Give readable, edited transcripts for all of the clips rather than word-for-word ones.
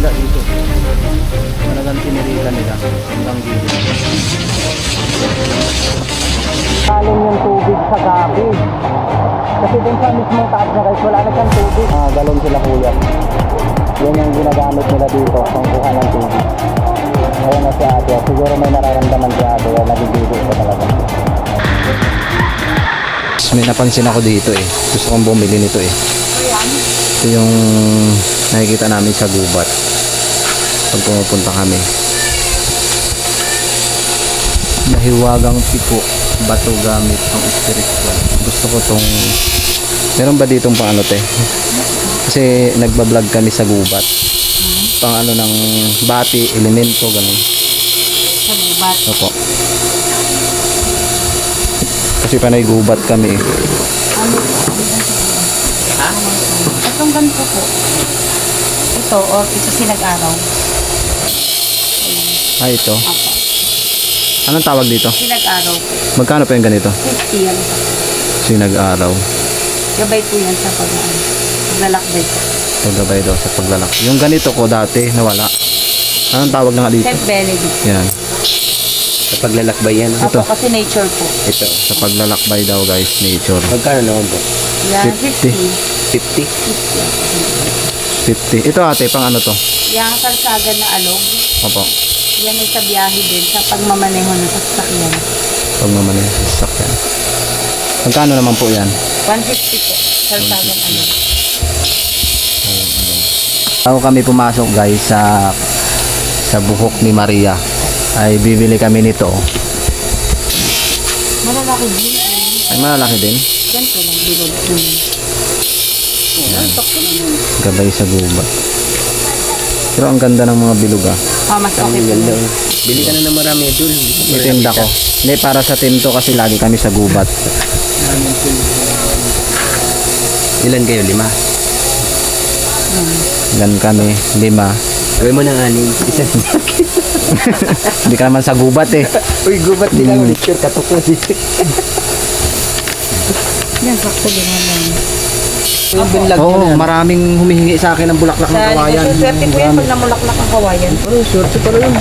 nila dito. Talagang tinirikan nila hanggang dito. Kaling yung tubig sa gabi. Kasi dun sa mismong taas na guys, wala na siyang tubig. Galon sila kuya. Yan yung ginagamit nila dito, pangkuha ng tubig. Ayan na si ate. Siguro may nararamdaman si ate. Nabibigo ko talaga. May napansin ako dito eh. Gusto kong bumili nito eh. Ito yung nakikita namin sa gubat pag pumupunta kami. Nahiwagang piko, bato gamit pang spiritual. Gusto ko tong, meron ba ditong pang ano te? Kasi nagbablog kami sa gubat, pang ano ng bati, elemento, ganun. Sa gubat? Opo. Kasi panay gubat kami eh. Itong ganito po. Ito, o ito sinag-araw. Ito. Opo. Anong tawag dito? Sinag-araw po. Magkano pa yung ganito? 50 yan. Sinag-araw. Gabay po yan sa paglalakbay po. Paggabay daw sa paglalak. Yung ganito ko dati nawala. Anong tawag na nga dito? St. Benedict. Yan. Sa paglalakbay yan. Opo, kasi nature po. Ito. Sa paglalakbay daw guys, nature. Magkano naman po? Yan, 50. 50? 50. Ito ate, pang ano to? Yang kalsada na alog. Opo. Yan ay sa biyahe din, sa pagmamaneho ng sasakyan. Pag naman yung sasakyan. Magkano naman po yan? 150 po. Kalsada na alog. Bago kami pumasok guys sa buhok ni Maria, ay bibili kami nito. Malalaki din. Ay malalaki din. Ganito lang, bilog. Gabay sa gubat. Pero ang ganda ng mga bilog ah. Oh, mas okay po. Bili ka na ng marami dun. Itinda ko. Hindi, para sa tinto kasi lagi kami sa gubat. Ilan kayo? 5? Ilan kami? 5. Gawin mo ng 6. Isa Hindi ka naman sa gubat eh. Uy, gubat din ako. Lecture, katok na dito. Yan, sakto din naman. Yung binlag Oo, mo na. maraming humihingi sa akin ng bulaklak ng kawayan. Swerte po yan pag namulaklak ang kawayan. Oh, swerte pala yun.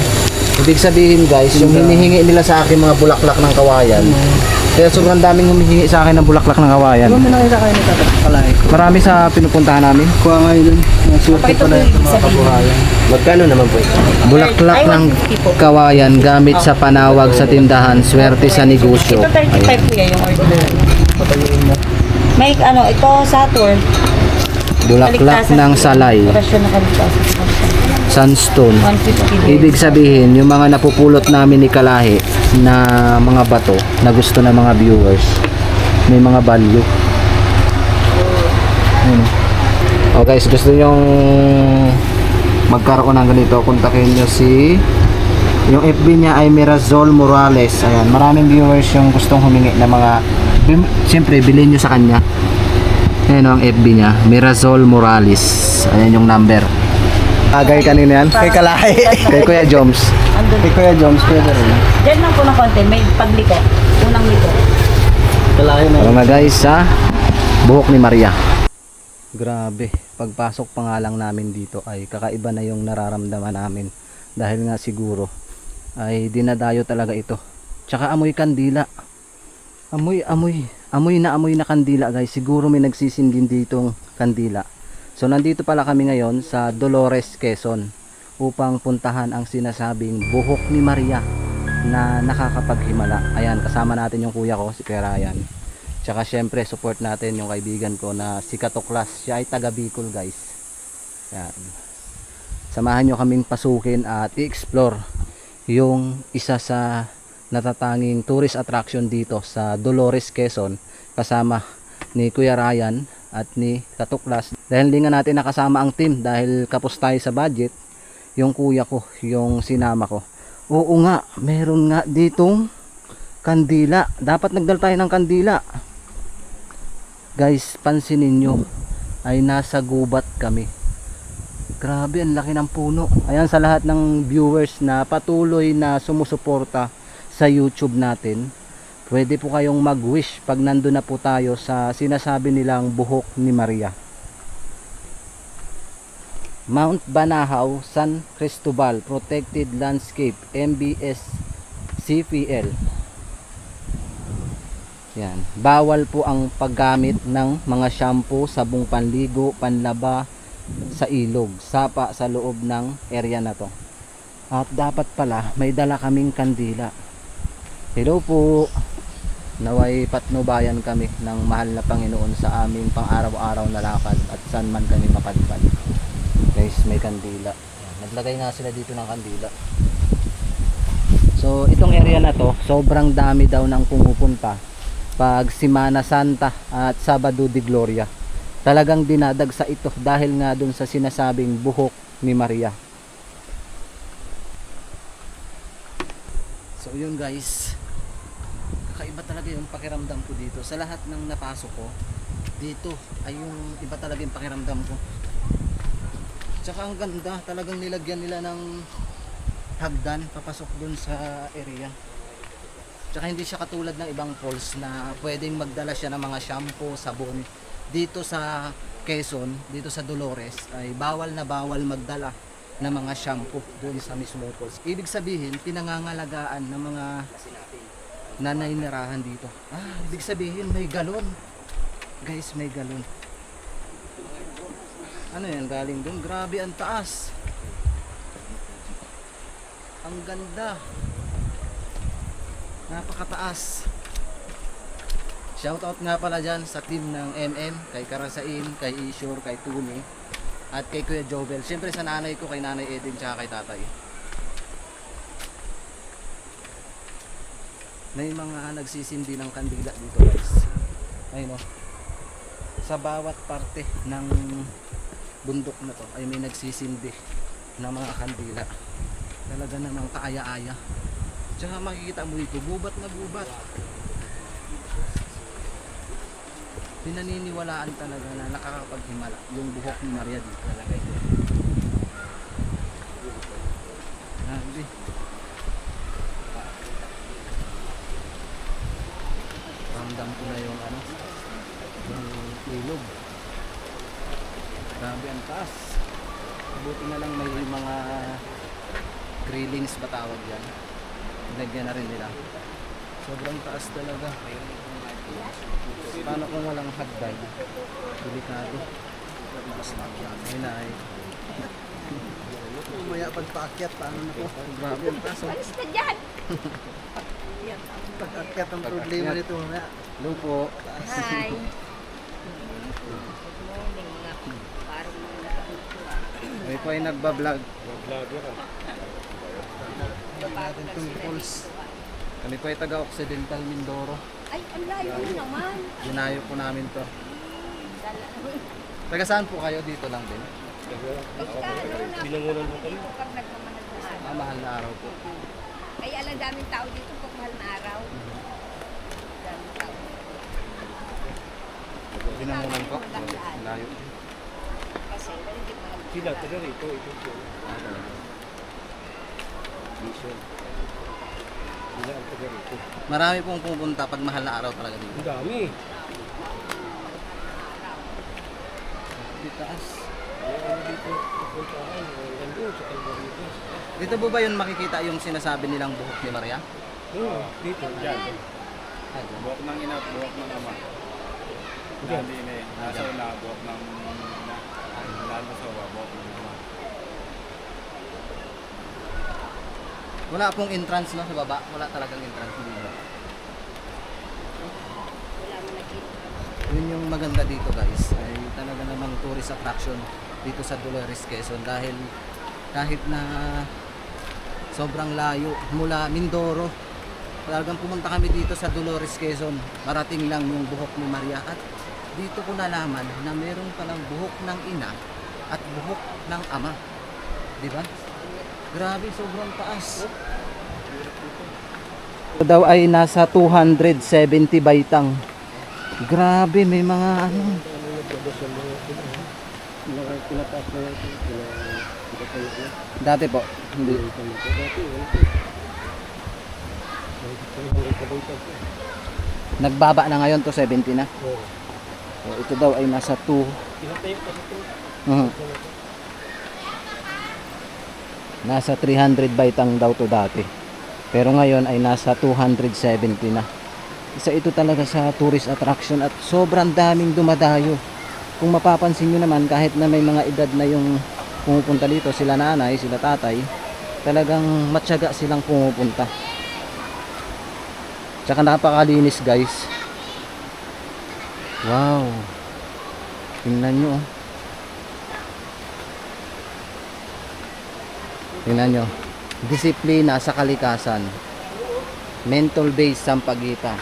Ibig sabihin guys, yung hinihingi nila sa akin mga bulaklak ng kawayan. Kaya sobrang daming humihingi sa akin ng bulaklak ng kawayan. Ano mo nakita kayo nagkakalahe ko? Marami sa pinupuntahan namin. Kuha nga yun. Swerte Pakita pala mo yung yung mga sabihin. kabuhayan. Magkano naman po ito? Bulaklak Ay, ng 150 po. kawayan gamit sa panawag sa tindahan, swerte sa negosyo. Ito 35 po yan yung order. May ano, ito Saturn. Bulaklak Kaligtasan ng po yan. salay, Orasyon ng kaligtasan. sandstone. 150 din. Ibig sabihin, yung mga napupulot namin ni Kalahi na mga bato na gusto ng mga viewers, may mga value. Ayun. Oh guys, gusto nyong magkaroon ng ganito, kontakin nyo si, yung FB niya ay Mirazol Morales. Ayan, maraming viewers yung gustong humingi ng mga, siyempre bilhin nyo sa kanya. Ayan ang FB niya, Mirazol Morales. Ayan yung number. Agay kanina yan? Kay Kalahe. Kay Kuya Joms. Andun. Kay Kuya Jones, Kuya rin. Diyan lang po ng konti. May pagliko. Unang liko. Kalahe na. Tara na guys sa buhok ni Maria. Grabe, pagpasok pa nga lang namin dito ay kakaiba na yung nararamdaman namin. Dahil nga siguro ay dinadayo talaga ito. Tsaka amoy kandila. Amoy na kandila guys. Siguro may nagsisindin ditong kandila. So nandito pala kami ngayon sa Dolores, Quezon upang puntahan ang sinasabing buhok ni Maria na nakakapaghimala. Ayan, kasama natin yung kuya ko, si Kuya Ryan. Tsaka syempre support natin yung kaibigan ko na si Katuklas. Siya ay taga Bicol guys. Ayan. Samahan nyo kaming pasukin at i-explore yung isa sa natatanging tourist attraction dito sa Dolores, Quezon, kasama ni Kuya Ryan at ni Katuklas. Dahil hindi nga natin nakasama ang team dahil kapos tayo sa budget, yung kuya ko, yung sinama ko. Oo nga, meron nga ditong kandila. Dapat nagdala tayo ng kandila. Guys, pansinin nyo, ay nasa gubat kami. Grabe, ang laki ng puno. Ayan, sa lahat ng viewers na patuloy na sumusuporta sa YouTube natin, pwede po kayong mag-wish pag nandun na po tayo sa sinasabi nilang buhok ni Maria. Mount Banahaw, San Cristobal Protected Landscape, MBS CPL. Yan. Bawal po ang paggamit ng mga shampoo, sabong panligo, panlaba sa ilog, sapa sa loob ng area na to. At dapat pala may dala kaming kandila. Hello po. Naway patnubayan kami ng mahal na Panginoon sa aming pang-araw-araw na lakad at saan man kami mapadpad. Guys, may kandila. Naglagay nga sila dito ng kandila. So, itong area na to, sobrang dami daw ng pumupunta pag Semana Santa at Sabado de Gloria. Talagang dinadagsa ito dahil nga dun sa sinasabing buhok ni Maria. So, yun guys. Kakaiba talaga yung pakiramdam ko dito. Sa lahat ng napasok ko, dito ay yung iba talaga yung pakiramdam ko. Tsaka ang ganda, talagang nilagyan nila ng hagdan papasok dun sa area. Tsaka hindi siya katulad ng ibang falls na pwedeng magdala siya ng mga shampoo, sabon. Dito sa Quezon, dito sa Dolores, ay bawal na bawal magdala ng mga shampoo dun sa mismo falls. Ibig sabihin, pinangangalagaan ng mga naninirahan dito. Ibig sabihin may galon. Guys, may galon. Ano yan? Galing dun. Grabe, ang taas. Ang ganda. Napakataas. Shoutout nga pala dyan sa team ng MM, kay Karasain, kay Ishur, kay Tuni, at kay Kuya Jovel. Siyempre sa nanay ko, kay Nanay Edin, tsaka kay tatay. May mga nagsisindi ng kandila dito guys. Ayun o. Sa bawat parte ng bundok na to ay may nagsisindi ng mga kandila. Talaga namang kaaya-aya. Tsaka makikita mo dito, gubat na gubat. Pinaniniwalaan talaga na nakakapaghimala yung buhok ni Maria dito. Talaga ito. Grabe. Ramdam ko na yung ano, yung ilog. Grabe ang taas. Buti na lang may mga grillings ba tawag yan. Nilagyan na rin nila. Sobrang taas talaga. Paano kung walang hagdan? Delikado. Ay na ay. Umaya pagpaakyat, paano na po? Grabe ang taas. Alis ka dyan! Pag-akyat ang problema nito mamaya. Hello po. Hi! Morning nga. Parang May po ay nagbablog. Vlogger ah. Natin itong falls. Kami po ay taga-Occidental Mindoro. ay, ang layo naman. Dinayo po namin to. Taga saan po kayo? Dito lang din? Binangunan mo kami. Pag nagmamahal na araw. Mahal na araw po. Kaya alam daming tao dito pag mahal na araw. Daming tao. Binangunan po. Layo. Kasi hindi mahal. Sila, taga rito. Ito siya. Mission. Sila ang taga rito. Marami pong pupunta pag mahal na araw talaga dito. Ang dami. Di taas. Dito, pupuntahan. Nandun sa Calvarito. Dito po ba yun makikita yung sinasabi nilang buhok ni Maria? Oo, dito. Diyan. Buhok ng ina, buhok ng ama. Dali na eh. Nasa una, buhok ng lalo sa buhok ng ama. Wala pong entrance no sa baba. Wala talagang entrance dito. Wala mo nakita. Yun yung maganda dito guys. Ay talaga namang tourist attraction dito sa Dolores, Quezon. Dahil kahit na sobrang layo mula Mindoro, talagang pumunta kami dito sa Dolores, Quezon. Marating lang yung buhok ni Maria. At dito ko nalaman na meron palang buhok ng ina at buhok ng ama. Di ba? Grabe, sobrang taas. Ito daw ay nasa 270 baitang. Grabe, may mga ano. Pinataas na yun. Dati po, hindi. Nagbaba na ngayon to 70 na. Oo. So, ito daw ay nasa 2. Pinatayo pa sa ito. Nasa 300 baitang daw to dati. Pero ngayon ay nasa 270 na. Isa ito talaga sa tourist attraction at sobrang daming dumadayo. Kung mapapansin nyo naman, kahit na may mga edad na yung pumupunta dito, sila nanay, sila tatay, talagang matyaga silang pumupunta. Tsaka napakalinis guys. Wow. Tingnan nyo. Tingnan nyo. Disiplina sa kalikasan. Mental base Sampaguita.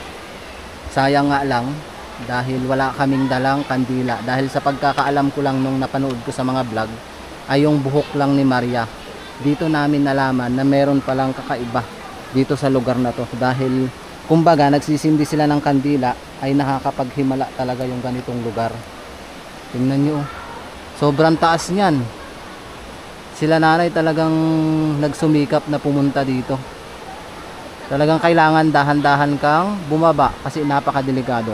Sayang nga lang dahil wala kaming dalang kandila. Dahil sa pagkakaalam ko lang nung napanood ko sa mga vlog ay yung buhok lang ni Maria. Dito namin nalaman na meron palang kakaiba dito sa lugar na to. Dahil kumbaga nagsisindi sila ng kandila ay nakakapaghimala talaga yung ganitong lugar. Tingnan nyo. Sobrang taas niyan. Sila nanay talagang nagsumikap na pumunta dito. Talagang kailangan dahan-dahan kang bumaba kasi napakadelikado.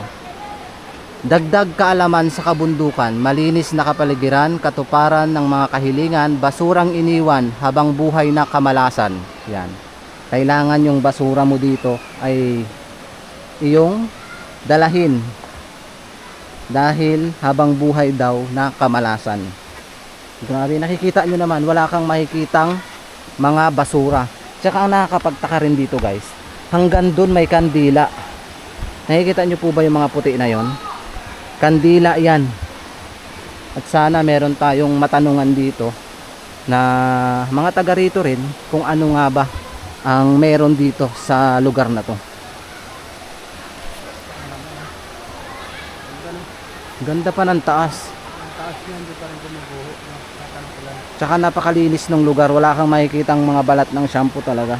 Dagdag kaalaman sa kabundukan, malinis na kapaligiran, katuparan ng mga kahilingan, basurang iniwan habang buhay na kamalasan. Yan. Kailangan yung basura mo dito ay iyong dalahin. Dahil habang buhay daw na kamalasan. Grabe, nakikita nyo naman, wala kang makikitang mga basura. Tsaka ang nakakapagtaka rin dito guys, hanggang dun may kandila. Nakikita nyo po ba yung mga puti na yon? Kandila yan. At sana meron tayong matanungan dito na mga taga rito rin kung ano nga ba ang meron dito sa lugar na to. Ganda pa ng taas. Ang taas niyan, di pa rin kumubuho. Tsaka napakalinis ng lugar, wala kang makikitang mga balat ng shampoo talaga.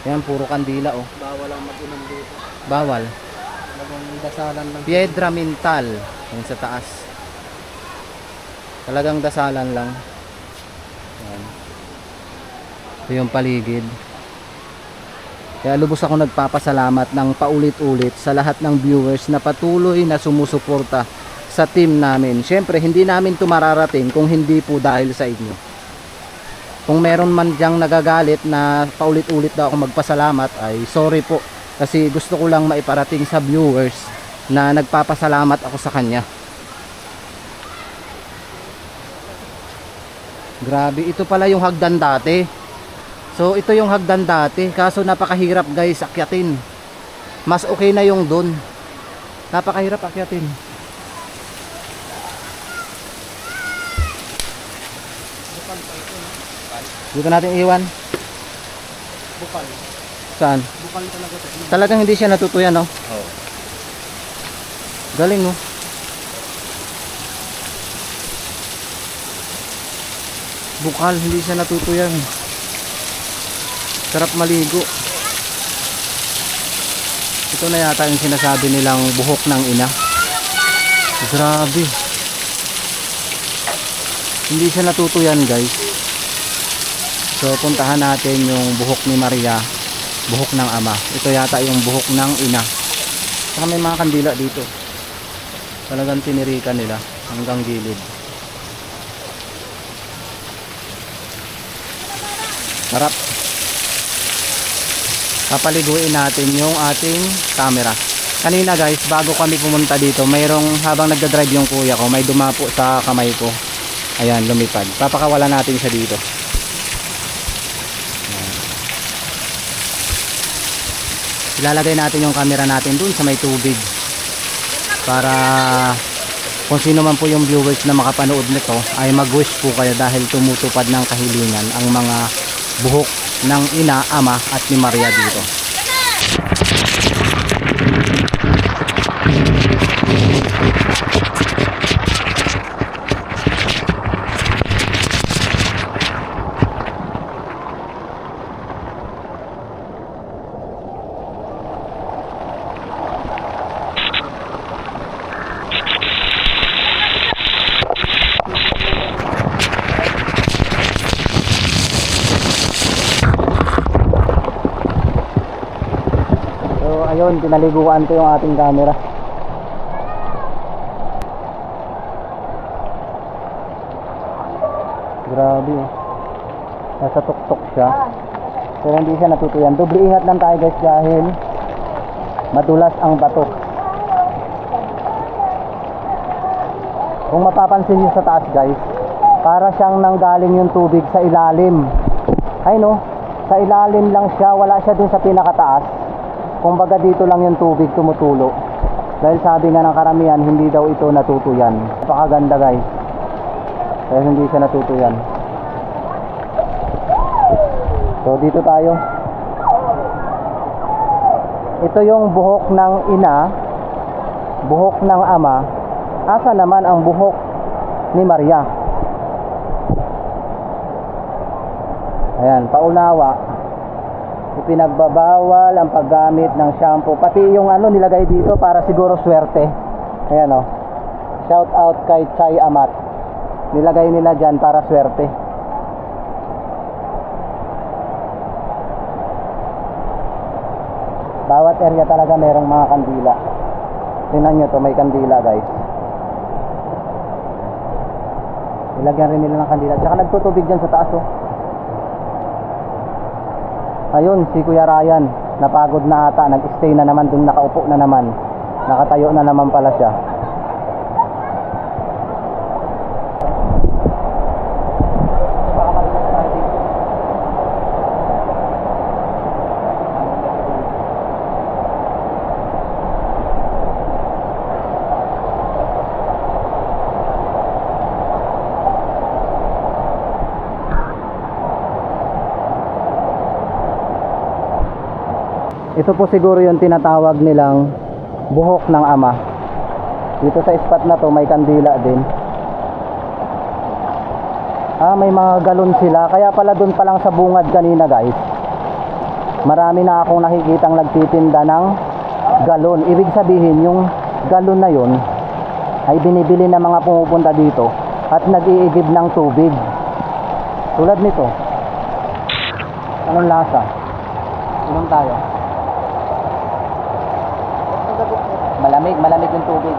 Yan, puro kandila oh. Bawal ang mag-inom dito. Bawal. Talagang dasalan lang. Piedra Mintal, yan sa taas. Talagang dasalan lang. Yan. Ito yung paligid. Kaya lubos ako nagpapasalamat ng paulit-ulit sa lahat ng viewers na patuloy na sumusuporta sa team namin. Syempre, hindi namin ito mararating kung hindi po dahil sa inyo. Kung meron man diyang nagagalit na paulit-ulit daw ako magpasalamat, ay sorry po. Kasi gusto ko lang maiparating sa viewers na nagpapasalamat ako sa kanya. Grabe, ito pala yung hagdan dati. So, ito yung hagdan dati. Kaso napakahirap guys akyatin. Mas okay na yung dun. Napakahirap akyatin. Dito natin iwan. Bukal. Saan? Bukal talaga ito. Talagang hindi siya natutuyan, no? Oo. Galing, no? Bukal, hindi siya natutuyan. Sarap maligo. Ito na yata yung sinasabi nilang buhok ng ina. Grabe. Hindi siya natutuyan, guys. So puntahan natin yung buhok ni Maria, buhok ng ama. Ito yata yung buhok ng ina. Saka may mga kandila dito. Talagang tinirikan nila hanggang gilid. Sarap. Papaliguin natin yung ating camera. Kanina guys, bago kami pumunta dito, mayroong habang nagdadrive yung kuya ko, may dumapo sa kamay ko. Ayan, lumipad. Papakawala natin siya dito. Ilalagay natin yung camera natin dun sa may tubig para kung sino man po yung viewers na makapanood nito ay mag-wish po kayo dahil tumutupad ng kahilingan ang mga buhok ng ina, ama at ni Maria dito. Ayun, pinaliguan ko yung ating camera. Grabe. Nasa tuktok siya. Pero hindi siya natutuyan. Doble ingat lang tayo guys dahil madulas ang bato. Kung mapapansin niyo sa taas guys, para siyang nanggaling yung tubig sa ilalim. Ay no, sa ilalim lang siya, wala siya dun sa pinakataas. Kumbaga dito lang yung tubig tumutulo. Dahil sabi nga ng karamihan, hindi daw ito natutuyan. Napakaganda guys. Dahil hindi siya natutuyan. So dito tayo. Ito yung buhok ng ina, buhok ng ama. Asa naman ang buhok ni Maria? Ayan, paunawa. Ipinagbabawal ang paggamit ng shampoo. Pati yung ano nilagay dito para siguro swerte. Ayan o. Shout out kay Chay Amat. Nilagay nila dyan para swerte. Bawat area talaga merong mga kandila. Tingnan nyo to, may kandila guys. Ilagyan rin nila ng kandila. Tsaka nagtutubig dyan sa taas oh. Ayun, si Kuya Ryan, napagod na ata, nag-stay na naman dun, nakaupo na naman. Nakatayo na naman pala siya. Ito po siguro yung tinatawag nilang buhok ng ama. Dito sa spot na to may kandila din. May mga galon sila. Kaya pala dun pa lang sa bungad kanina guys, marami na akong nakikitang nagtitinda ng galon. Ibig sabihin yung galon na yun ay binibili ng mga pumupunta dito at nag-iigib ng tubig. Tulad nito. Anong lasa? Inom tayo. Malamig yung tubig.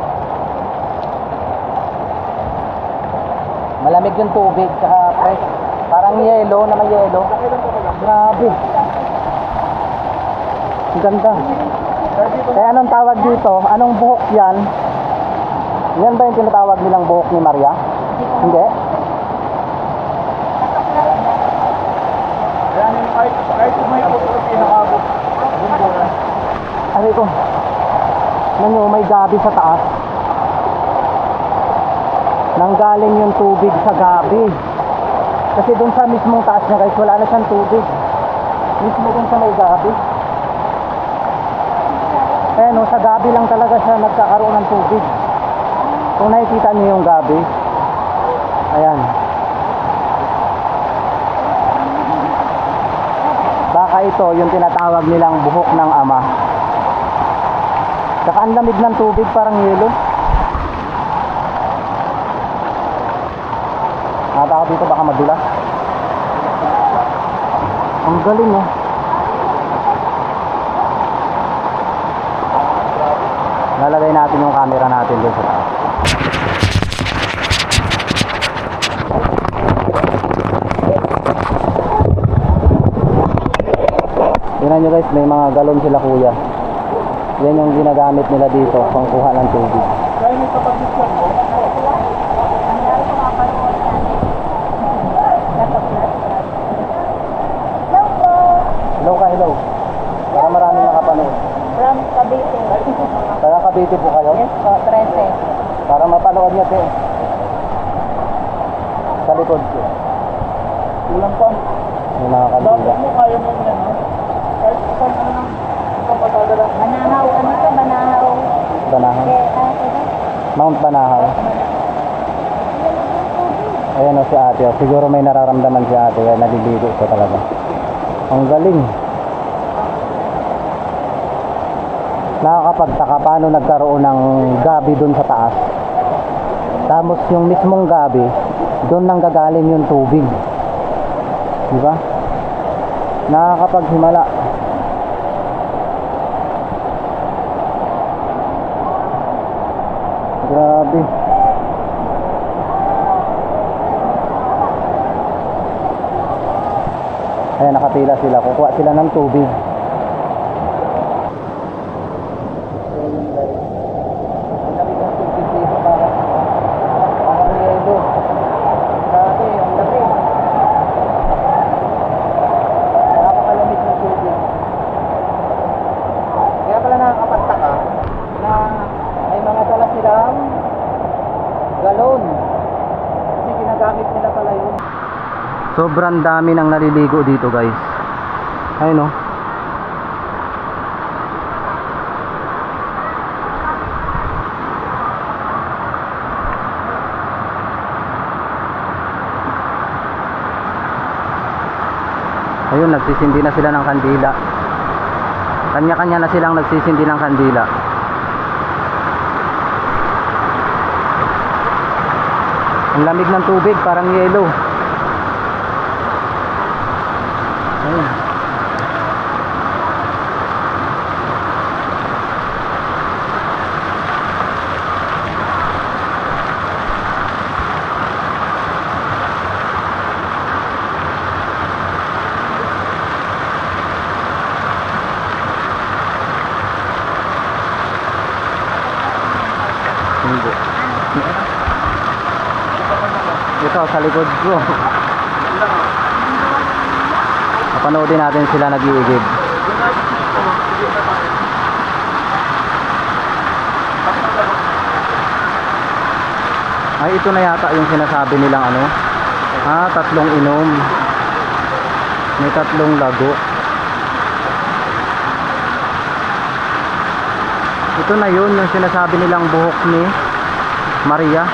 Malamig yung tubig, saka fresh. Parang yelo, na may yelo. Grabe. Ang ganda. Kaya anong tawag dito? Anong buhok yan? Yan ba yung tinatawag nilang buhok ni Maria? Hindi? Kahit may pinakabot. Aray ko. Ano, may gabi sa taas. Nanggaling yung tubig sa gabi. Kasi dun sa mismong taas niya guys, wala na siyang tubig. Mismo dun sa may gabi. Kaya no, sa gabi lang talaga siya nagkakaroon ng tubig. Kung nakikita niyo yung gabi, ayan. Baka ito yung tinatawag nilang buhok ng ama. Saka ang lamig ng tubig, parang yelo. Nakata ko dito, baka madulas. Ang galing oh. Lalagay natin yung camera natin doon sa taas. Tingnan nyo guys, may mga galon sila kuya. Yan yung ginagamit nila dito pangkuha ng tubig. Kaya may kapatid yan mo? Hello ka, hello. Para maraming nakapanood. From Cavite. Taga Cavite po kayo? Yes po, 13. Para mapanood nyo ito. Sa likod ko. Kulang pa. May mga kandila. Dapat mo kaya mo yan ha? Kahit isang ano ng kapataga lang. Banahaw, ano to? Banahaw. Banahaw. Diba? Mount Banahaw. Ayan o si ate. Siguro may nararamdaman si ate. Kaya naliligo ko talaga. Ang galing. Nakakapagtaka paano nagkaroon ng gabi dun sa taas. Tapos yung mismong gabi, dun nang gagaling yung tubig. Diba? Nakakapaghimala. Grabe. Ayan, nakapila sila. Kukuha sila ng tubig. Sobrang dami nang naliligo dito, guys. Ayun, oh. Ayun, nagsisindi na sila ng kandila. Kanya-kanya na silang nagsisindi ng kandila. Ang lamig ng tubig, parang yelo. Ayun. Hindi. Ito sa likod ko. Napanoodin natin sila nag-iigib. Ay, ito na yata yung sinasabi nilang ano. 3 inom. May 3 lago. Ito na yun, yung sinasabi nilang buhok ni Maria.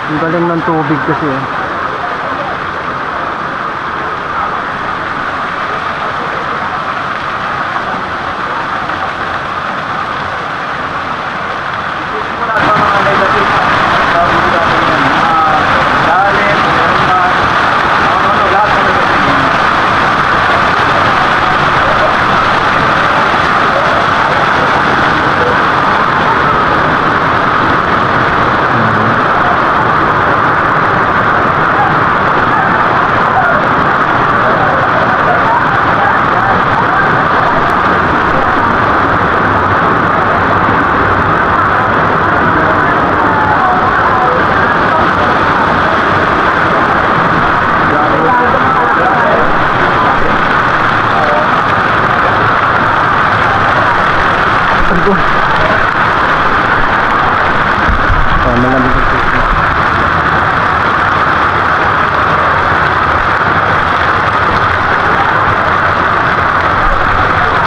Ang galing ng tubig kasi.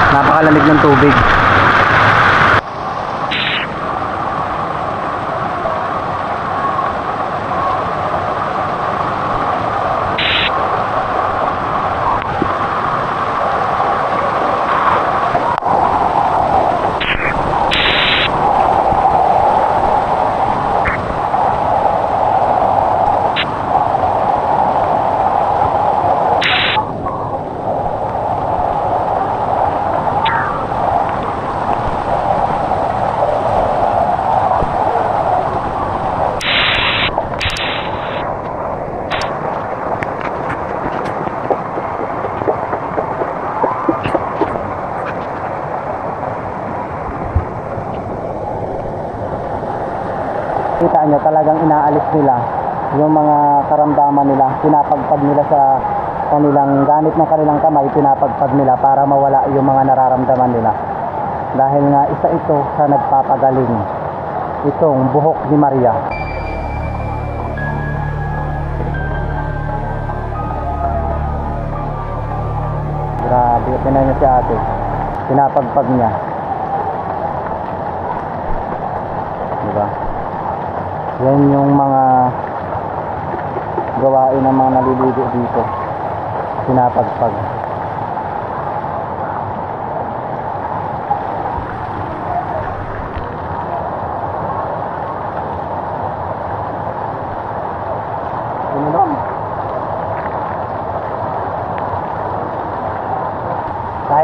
Napakalamig ng tubig. Kita nyo, talagang inaalis nila yung mga karamdaman nila, pinapagpag nila sa kanilang gamit ng kanilang kamay, pinapagpag nila para mawala yung mga nararamdaman nila. Dahil nga isa ito sa nagpapagaling, itong buhok ni Maria. Grabe, tinan nyo si ate, pinapagpag niya, diba? Yan yung mga gawain ng mga naliligo dito, pinapagpag.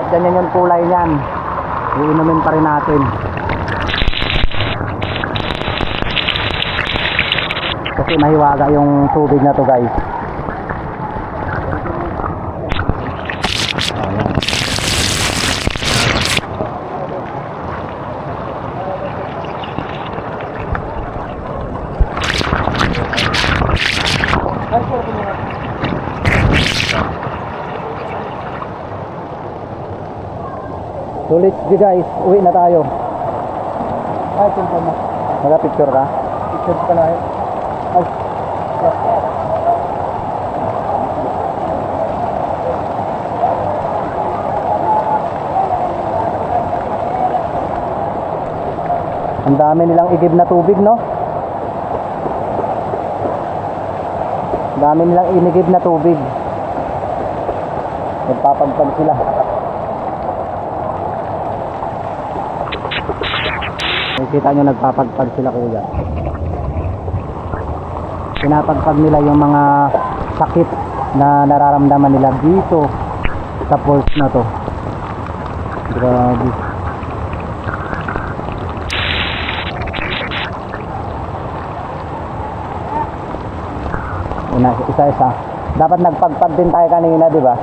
kahit ganyan yung kulay niyan, iinumin pa rin natin. Kasi mahiwaga yung tubig na to guys. Ayan. Sulit di guys, uwi na tayo. Ay, punta na. Nagpa-picture ka? Picture ka na eh. Ay. Ang dami nilang igib na tubig, no? Ang dami nilang inigib na tubig. Nagpapagpag sila. Nakikita nyo nagpapagpag sila kuya. Pinapagpag nila yung mga sakit na nararamdaman nila dito sa falls na to. Grabe. Isa-isa. Dapat nagpagpag din tayo kanina, di ba?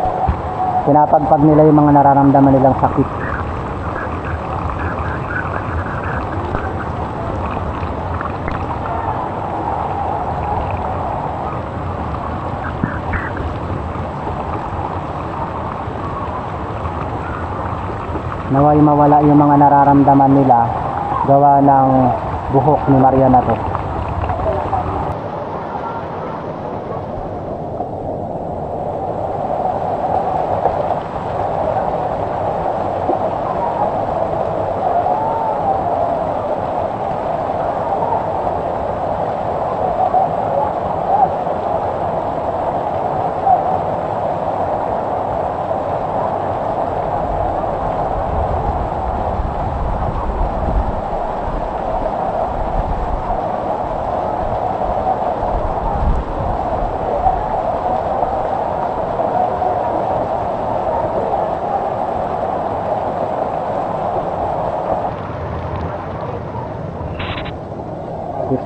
Pinapagpag nila yung mga nararamdaman nilang sakit. Naway mawala yung mga nararamdaman nila gawa ng buhok ni Maria na to.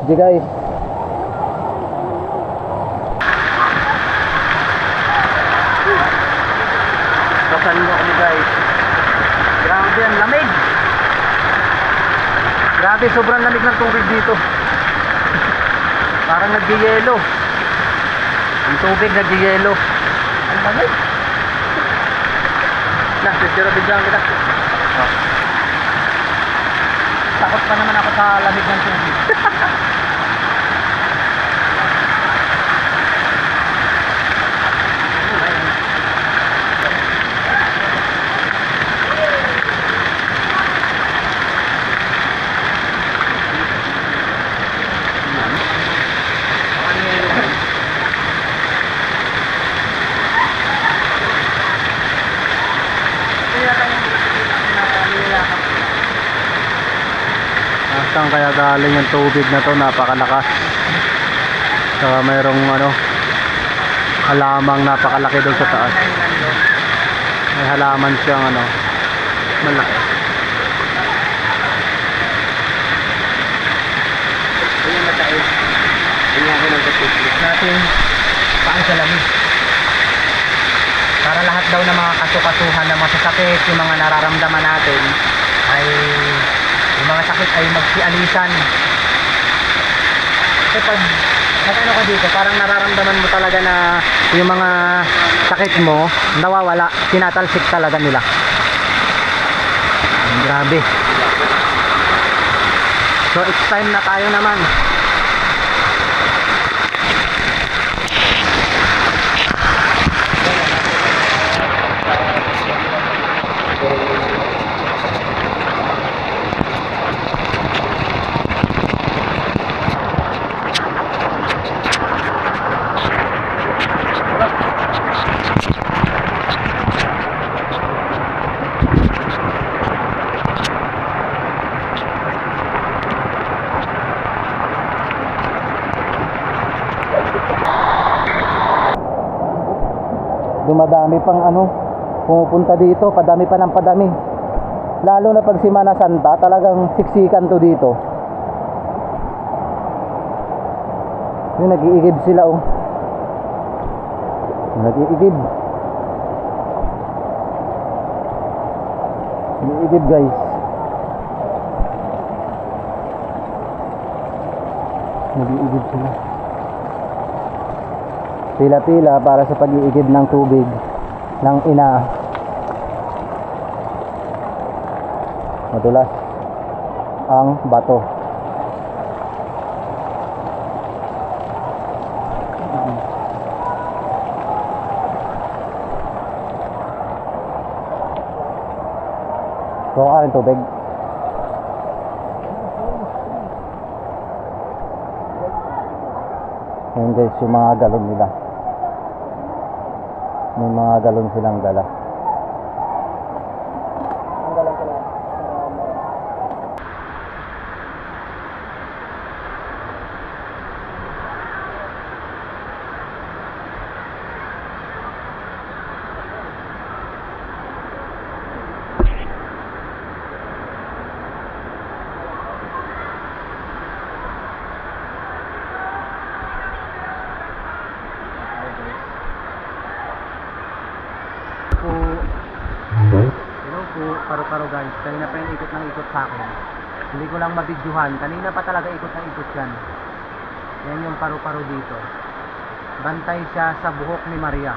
Di guys. Pasal mo kami guys. Grabe ang lamig. Grabe, sobrang lamig ng tubig dito. Parang nag-yelo. Ang tubig nag-yelo. Ang lamig. Bigyan kita. Takot pa naman ako sa lamig ng tubig. Saan kaya galing yung tubig na to, napakalakas. Saka mayroong halamang napakalaki doon sa taas. May halaman siyang malaki. Natin paan sa lamig. Para lahat daw ng mga kasukasuhan na masasakit, yung mga nararamdaman natin ay yung mga sakit ay magsialisan. Kasi pag nag-ano ka dito, parang nararamdaman mo talaga na yung mga sakit mo nawawala, tinatalsik talaga nila. Grabe. So it's time na tayo naman. Dumadami pang pumupunta dito, padami pa ng padami. Lalo na pag Semana Santa, talagang siksikan to dito. Yung nag-iigib sila oh. Nag-iigib. Nag-iigib guys. Nag-iigib sila. Pila-pila para sa pag-iigib ng tubig ng ina. Madulas ang bato. So, kain tubig. Ayan guys, yung mga galon nila. May mga galon silang dala. Hello po, paro-paro guys. Kanina pa yung ikot ng ikot sa akin. Hindi ko lang mabidyuhan. Kanina pa talaga ikot ng ikot yan. Yan yung paro-paro dito. Bantay siya sa buhok ni Maria.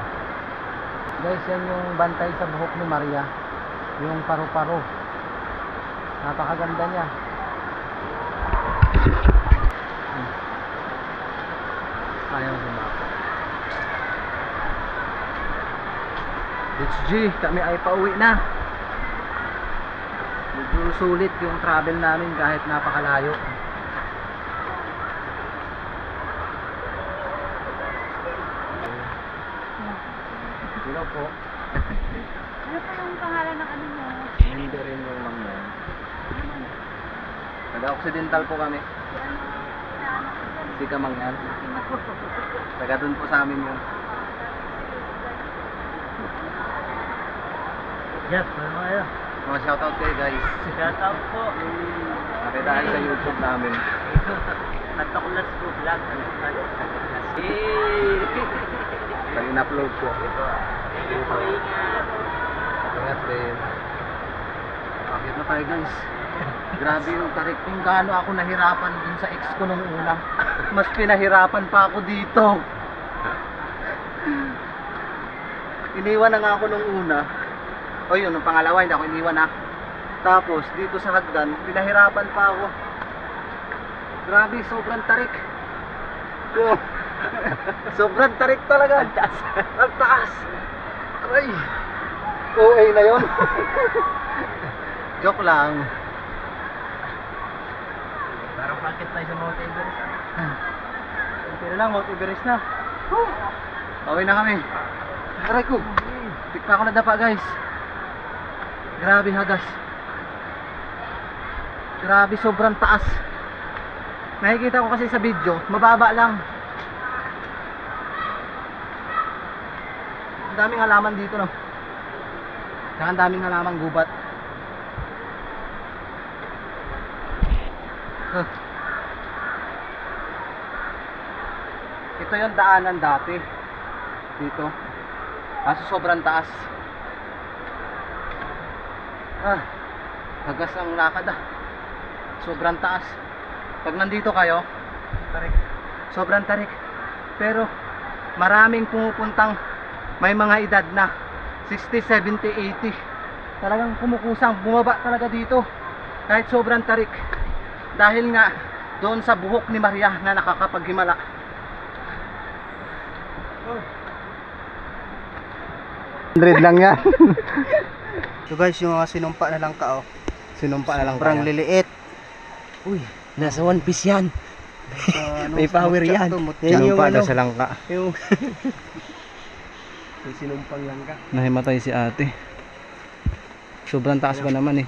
Guys, yan yung bantay sa buhok ni Maria. Yung paro-paro. Napakaganda niya. Ayaw dumako. It's G, kami ay pauwi na. Medyo sulit yung travel namin kahit napakalayo. Hello po. Ano pa yung pangalan ng ano mo? Hindi rin yung mga Taga-Occidental po kami. Si Kamangyan. Taga dun po sa amin yun. Yes, ano kayo? Mga shoutout kayo guys. Shoutout po. Nakitaan sa YouTube namin. Nataklas po vlog. Pag in-upload ko. Ingat po, ingat. Ingat din. Bakit na tayo guys? Grabe yung tarik. Kung gaano ako nahirapan dun sa ex ko nung una. Mas pinahirapan pa ako dito. Iniwan na nga ako nung una. O yun, nung pangalawa hindi ako iniwan na. Tapos dito sa hagdan, pinahirapan pa ako. Grabe, sobrang tarik. Yo. Sobrang tarik talaga. Ang taas. Ang taas. Ay. OA na yun. Joke lang. Parang bakit tayo sa Mount Everest? Pero lang, Mount Everest na. Pauwi na kami. Aray ko. Tikpa ko na dapa guys. Grabe hagas. Grabe, sobrang taas. Nakikita ko kasi sa video, mababa lang. Ang daming halaman dito, no? Saka ang daming halamang gubat. Ito yung daanan dati. Dito. Kaso sobrang taas. Hagas ang lakad ah. Sobrang taas. Pag nandito kayo, tarik. Sobrang tarik. Pero maraming pumupuntang may mga edad na 60, 70, 80. Talagang kumukusang bumaba talaga dito. Kahit sobrang tarik. Dahil nga doon sa buhok ni Maria na nakakapaghimala. $100 lang yan. So guys, yung mga sinumpa na lang ka, oh. Sinumpa na lang Sobrang kaya. liliit. Uy, nasa One Piece yan. May power yan. Yan yung Sinumpa ano. na sa langka. Yung yung sinumpang lang ka. Nahimatay si ate. Sobrang taas ba naman eh.